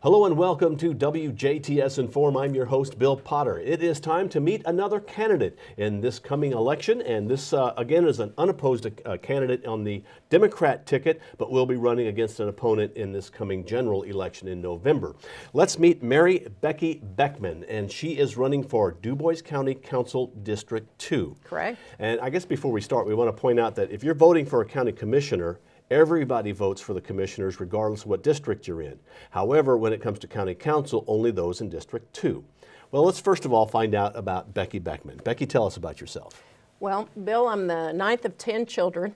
Hello and welcome to WJTS Inform. I'm your host, Bill Potter. It is time to meet another candidate in this coming election, and this, again, is an unopposed candidate on the Democrat ticket, but will be running against an opponent in this coming general election in November. Let's meet Becky Beckman, and she is running for Dubois County Council District 2. Correct. And I guess before we start, we want to point out that if you're voting for a county commissioner, everybody votes for the commissioners regardless of what district you're in. However, when it comes to county council, only those in District 2. Well, let's first of all find out about Becky Beckman. Becky, tell us about yourself. Well, Bill, I'm the ninth of 10 children,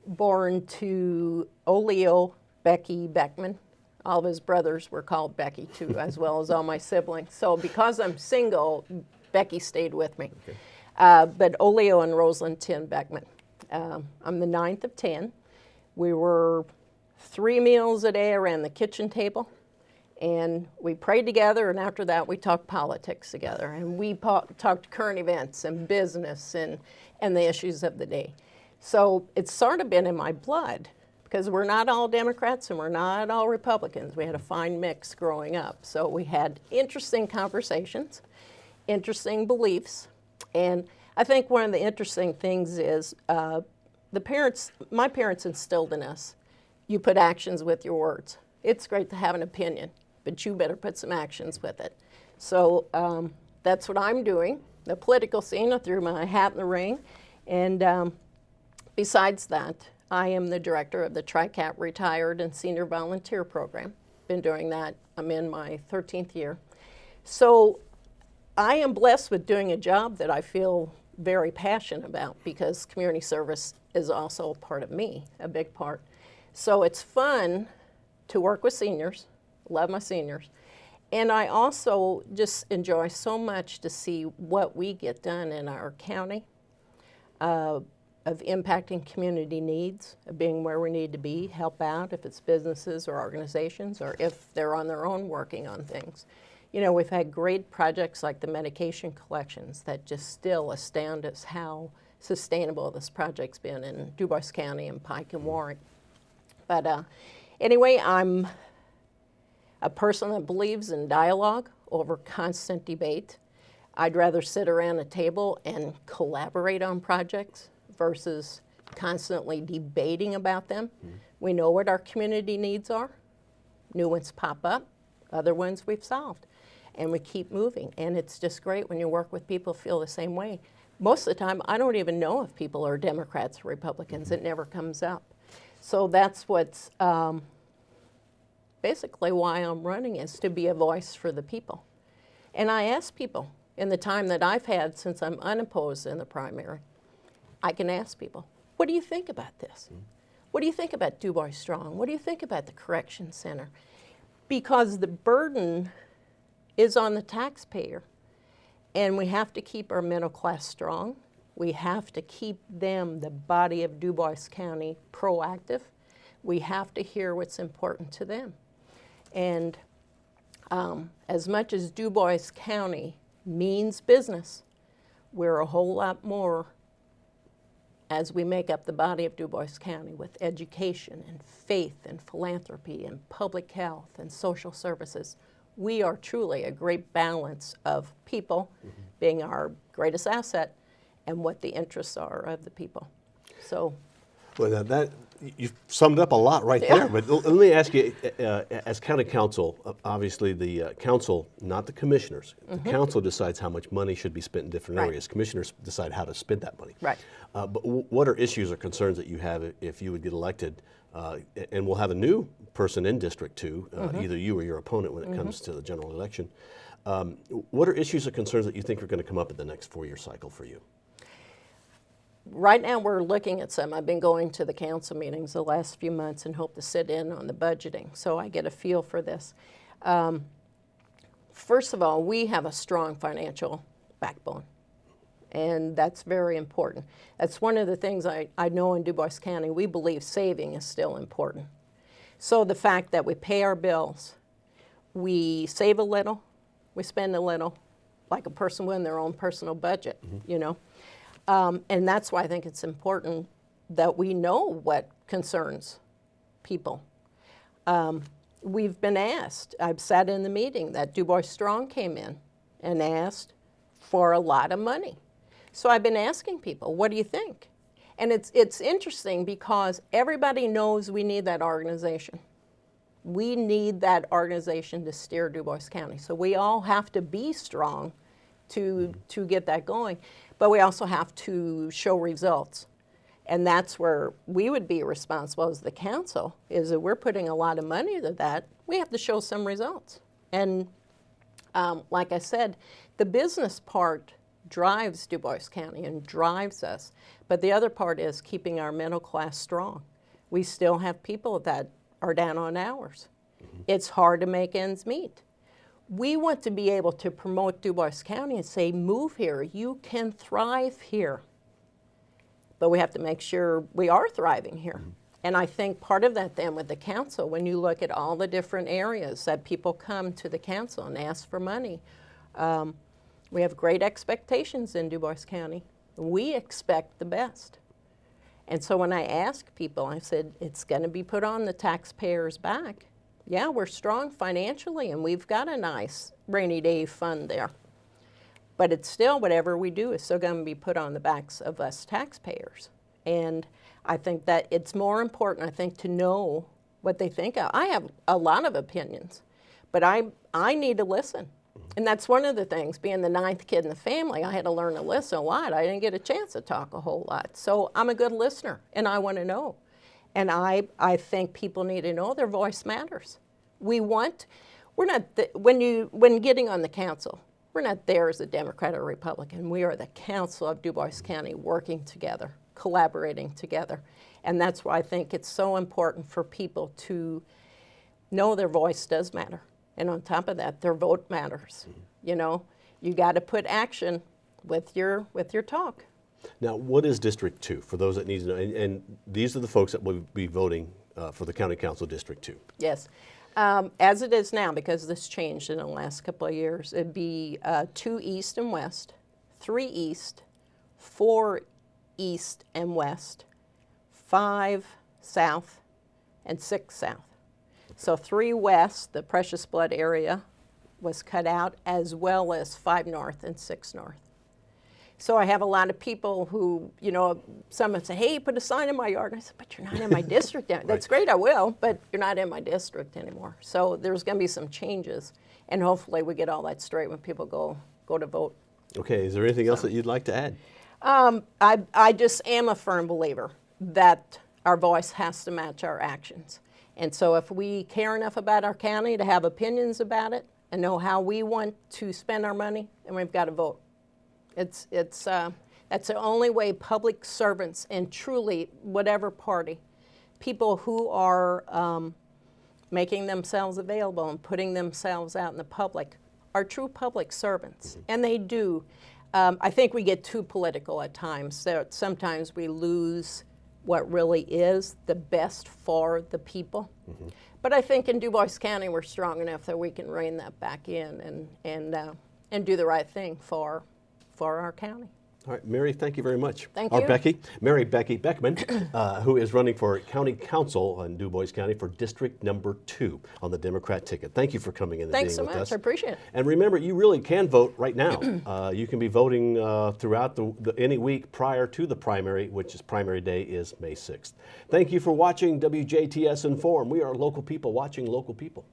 born to Oleo Becky Beckman. All of his brothers were called Becky too, as well as all my siblings. So because I'm single, Becky stayed with me. Okay. But Oleo and Rosalind Tin Beckman. I'm the ninth of 10. We were 3 meals a day around the kitchen table, and we prayed together, and after that we talked politics together, and we talked current events and business and the issues of the day. So it's sort of been in my blood, because we're not all Democrats and we're not all Republicans. We had a fine mix growing up. So we had interesting conversations, interesting beliefs, and I think one of the interesting things is my parents instilled in us, you put actions with your words. It's great to have an opinion, but you better put some actions with it. So that's what I'm doing. The political scene, I threw my hat in the ring. And besides that, I am the director of the TRICAT Retired and Senior Volunteer Program. Been doing that. I'm in my 13th year. So I am blessed with doing a job that I feel very passionate about, because community service is also a part of me, a big part. So it's fun to work with seniors, love my seniors, and I also just enjoy so much to see what we get done in our county, of impacting community needs, of being where we need to be, help out if it's businesses or organizations, or if they're on their own working on things. You know, we've had great projects like the medication collections that just still astound us how sustainable this project's been in Dubois County and Pike and Warren. But anyway, I'm a person that believes in dialogue over constant debate. I'd rather sit around a table and collaborate on projects versus constantly debating about them. Mm-hmm. We know what our community needs are. New ones pop up, other ones we've solved. And we keep moving, and it's just great when you work with people who feel the same way. Most of the time, I don't even know if people are Democrats or Republicans. It never comes up. So that's what's basically why I'm running, is to be a voice for the people. And I ask people, in the time that I've had since I'm unopposed in the primary, I can ask people, what do you think about this? What do you think about Dubois Strong? What do you think about the Correction Center? Because the burden is on the taxpayer. And we have to keep our middle class strong. We have to keep them, the body of Dubois County, proactive. We have to hear what's important to them. And as much as Dubois County means business, we're a whole lot more as we make up the body of Dubois County with education and faith and philanthropy and public health and social services. We are truly a great balance of people being our greatest asset and what the interests are of the people. So, well, that you've summed up a lot right there. But let me ask you, as county council, obviously the council, not the commissioners, the council decides how much money should be spent in different areas. Commissioners decide how to spend that money. Right. But what are issues or concerns that you have if you would get elected? And we'll have a new person in District 2, either you or your opponent when it comes to the general election. What are issues or concerns that you think are going to come up in the next 4-year cycle for you? Right now we're looking at some. I've been going to the council meetings the last few months and hope to sit in on the budgeting, so I get a feel for this. First of all, we have a strong financial backbone, and that's very important. That's one of the things I know in Dubois County, we believe saving is still important. So the fact that we pay our bills, we save a little, we spend a little, like a person with their own personal budget, you know. And that's why I think it's important that we know what concerns people. we've been asked, I've sat in the meeting that Dubois Strong came in and asked for a lot of money. So I've been asking people, what do you think? And it's interesting because everybody knows we need that organization. We need that organization to steer Dubois County. So we all have to be strong to get that going, but we also have to show results. And that's where we would be responsible as the council, is that we're putting a lot of money into that. We have to show some results. And like I said, the business part drives Dubois County and drives us. But the other part is keeping our middle class strong. We still have people that are down on hours. It's hard to make ends meet. We want to be able to promote Dubois County and say, move here, you can thrive here. But we have to make sure we are thriving here. And I think part of that then with the council, when you look at all the different areas that people come to the council and ask for money, we have great expectations in Dubois County. We expect the best. And so when I ask people, I said, it's going to be put on the taxpayers' back. Yeah, we're strong financially, and we've got a nice rainy day fund there. But it's still, whatever we do is still going to be put on the backs of us taxpayers. And I think that it's more important, I think, to know what they think. I have a lot of opinions, but I need to listen. And that's one of the things, being the 9th kid in the family, I had to learn to listen a lot. I didn't get a chance to talk a whole lot. So I'm a good listener, and I want to know. And I think people need to know their voice matters. We're not, when getting on the council, we're not there as a Democrat or Republican. We are the Council of Dubois County working together, collaborating together. And that's why I think it's so important for people to know their voice does matter. And on top of that, their vote matters. You know, you got to put action with your talk. Now, what is District 2 for those that need to know? And these are the folks that will be voting for the County Council District 2. Yes. As it is now, because this changed in the last couple of years, it'd be 2 east and west, 3 east, 4 east and west, 5 south, and 6 south. So 3 west, the Precious Blood area, was cut out, as well as 5 north and 6 north. So I have a lot of people who, you know, someone say, hey, put a sign in my yard. I said, but you're not in my district yet. That's great, I will, but you're not in my district anymore. So there's going to be some changes, and hopefully we get all that straight when people go to vote. Okay, is there anything else that you'd like to add? I just am a firm believer that our voice has to match our actions. And so if we care enough about our county to have opinions about it and know how we want to spend our money, then we've got to vote. That's the only way public servants, and truly whatever party, people who are making themselves available and putting themselves out in the public, are true public servants. And they do. I think we get too political at times. So sometimes we lose what really is the best for the people. But I think in Dubois County we're strong enough that we can rein that back in and do the right thing for our county. All right, Mary, thank you very much. Thank Our you. Becky, Mary Becky Beckman, who is running for County Council in Dubois County for District Number 2 on the Democrat ticket. Thank you for coming in and Thanks being so with much. us. I appreciate it. And remember, you really can vote right now. You can be voting throughout any week prior to the primary, which is primary day is May 6th. Thank you for watching WJTS Inform. We are local people watching local people.